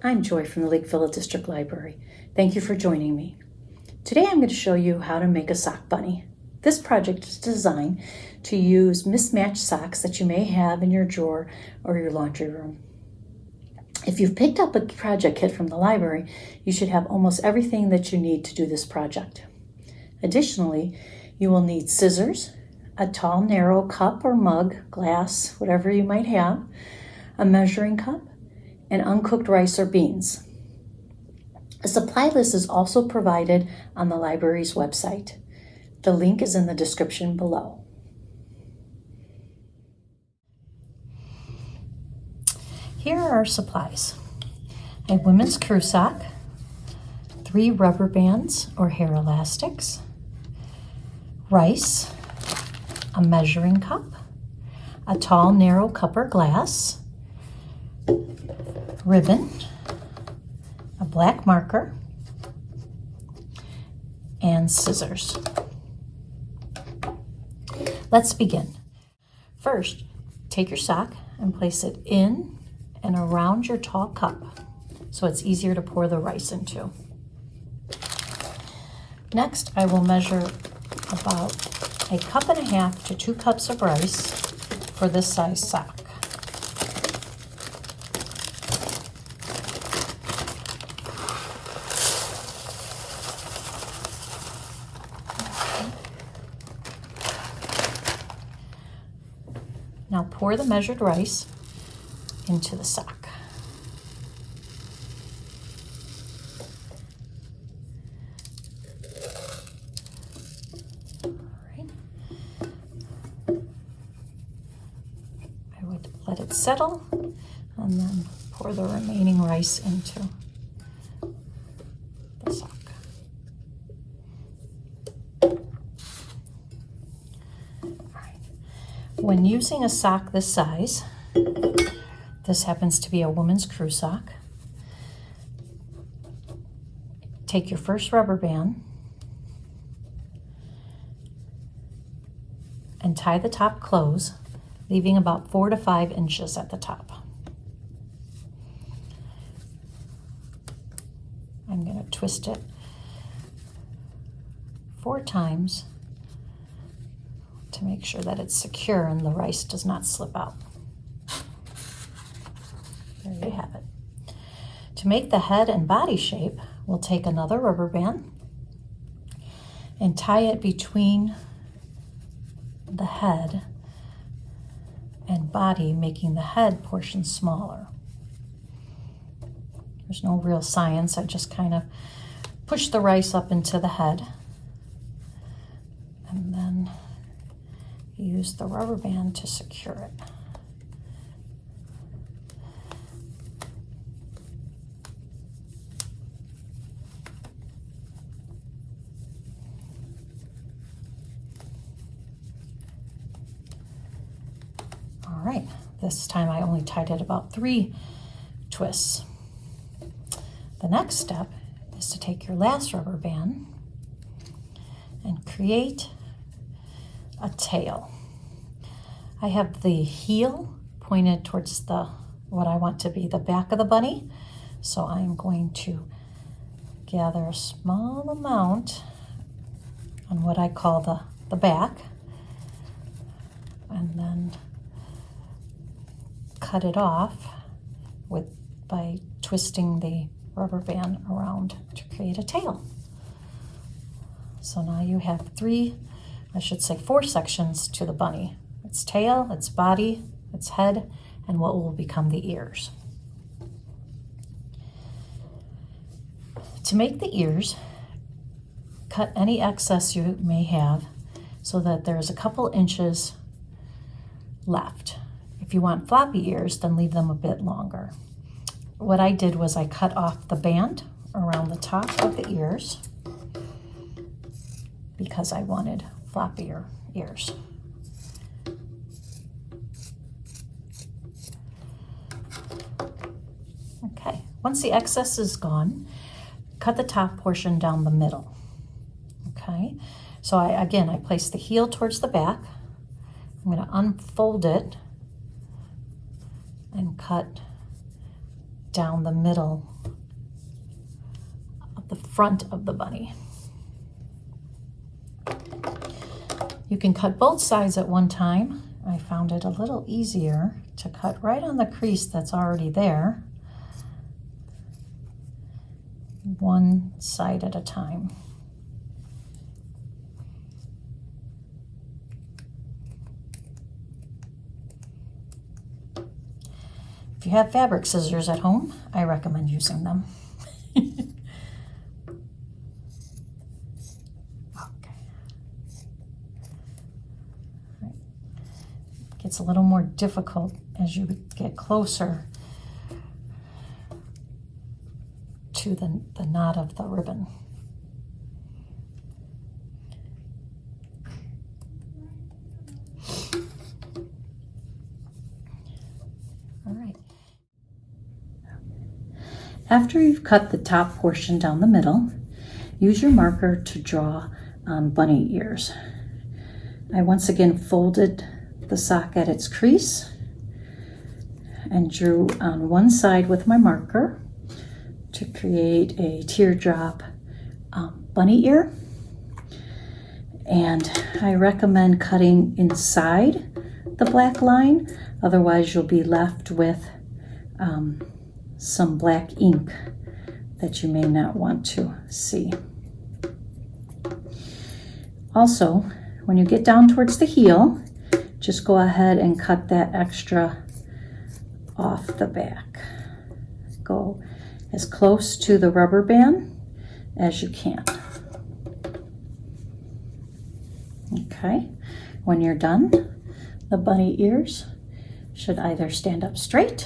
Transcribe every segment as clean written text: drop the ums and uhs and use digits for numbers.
I'm Joy from the Lakeville District Library. Thank you for joining me. Today I'm going to show you how to make a sock bunny. This project is designed to use mismatched socks that you may have in your drawer or your laundry room. If you've picked up a project kit from the library, you should have almost everything that you need to do this project. Additionally, you will need scissors, a tall narrow cup or mug, glass, whatever you might have, a measuring cup, and uncooked rice or beans. A supply list is also provided on the library's website. The link is in the description below. Here are our supplies. A women's crew sock, 3 rubber bands or hair elastics, rice, a measuring cup, a tall narrow cup or glass, ribbon, a black marker, and scissors. Let's begin. First, take your sock and place it in and around your tall cup so it's easier to pour the rice into. Next, I will measure about 1.5 cups to 2 cups of rice for this size sock. Now pour the measured rice into the sock. All right. I would let it settle and then pour the remaining rice into the sock. When using a sock this size, this happens to be a woman's crew sock, take your first rubber band and tie the top close, leaving about 4 to 5 inches at the top. I'm going to twist it 4 times to make sure that it's secure and the rice does not slip out. There you have it. To make the head and body shape, we'll take another rubber band and tie it between the head and body, making the head portion smaller. There's no real science. I just kind of push the rice up into the head and then use the rubber band to secure it. All right, this time I only tied it about 3 twists. The next step is to take your last rubber band and create a tail. I have the heel pointed towards what I want to be the back of the bunny, so I'm going to gather a small amount on what I call the back and then cut it off by twisting the rubber band around to create a tail. So now you have 4 sections to the bunny. Its tail, its body, its head, and what will become the ears. To make the ears, cut any excess you may have so that there's a couple inches left. If you want floppy ears, then leave them a bit longer. What I did was I cut off the band around the top of the ears because I wanted floppier ears. Okay, once the excess is gone, cut the top portion down the middle. Okay, so I place the heel towards the back. I'm going to unfold it and cut down the middle of the front of the bunny. You can cut both sides at one time. I found it a little easier to cut right on the crease that's already there, one side at a time. If you have fabric scissors at home, I recommend using them. Gets a little more difficult as you get closer to the knot of the ribbon. All right. After you've cut the top portion down the middle, use your marker to draw on bunny ears. I once again folded the sock at its crease and drew on one side with my marker to create a teardrop bunny ear. And I recommend cutting inside the black line, otherwise you'll be left with some black ink that you may not want to see. Also, when you get down towards the heel, just go ahead and cut that extra off the back. Go as close to the rubber band as you can. Okay, when you're done, the bunny ears should either stand up straight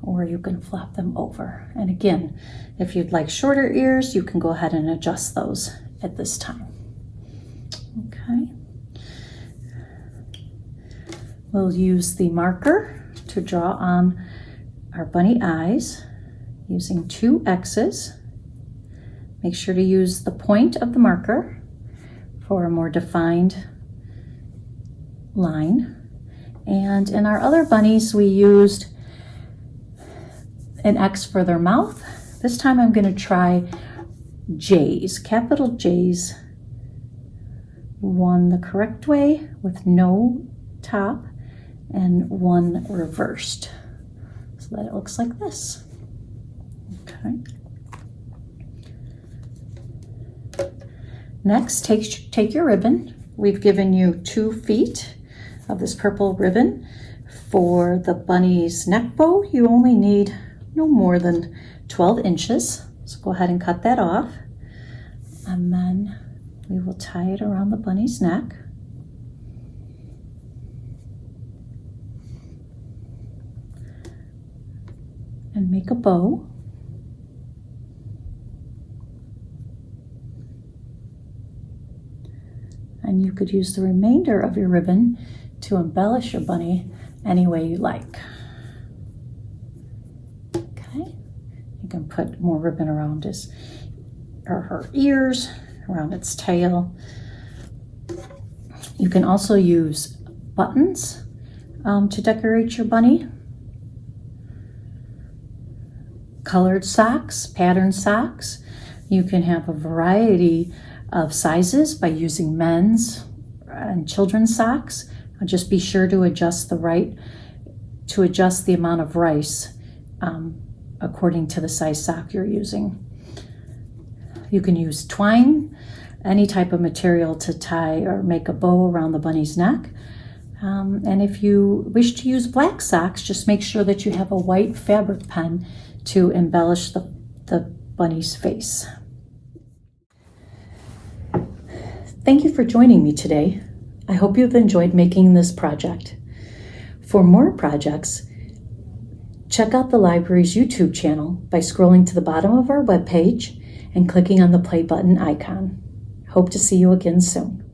or you can flop them over. And again, if you'd like shorter ears, you can go ahead and adjust those at this time. Okay. We'll use the marker to draw on our bunny eyes using 2 X's. Make sure to use the point of the marker for a more defined line. And in our other bunnies, we used an X for their mouth. This time I'm going to try J's, capital J's, one the correct way with no top, and one reversed, so that it looks like this. Okay. Next, take your ribbon. We've given you 2 feet of this purple ribbon. For the bunny's neck bow, you only need no more than 12 inches. So go ahead and cut that off. And then we will tie it around the bunny's neck. And make a bow. And you could use the remainder of your ribbon to embellish your bunny any way you like. Okay, you can put more ribbon around his or her ears, around its tail. You can also use buttons to decorate your bunny. Colored socks, patterned socks. You can have a variety of sizes by using men's and children's socks. Just be sure to adjust the amount of rice according to the size sock you're using. You can use twine, any type of material to tie or make a bow around the bunny's neck. And if you wish to use black socks, just make sure that you have a white fabric pen to embellish the bunny's face. Thank you for joining me today. I hope you've enjoyed making this project. For more projects, check out the library's YouTube channel by scrolling to the bottom of our webpage and clicking on the play button icon. Hope to see you again soon.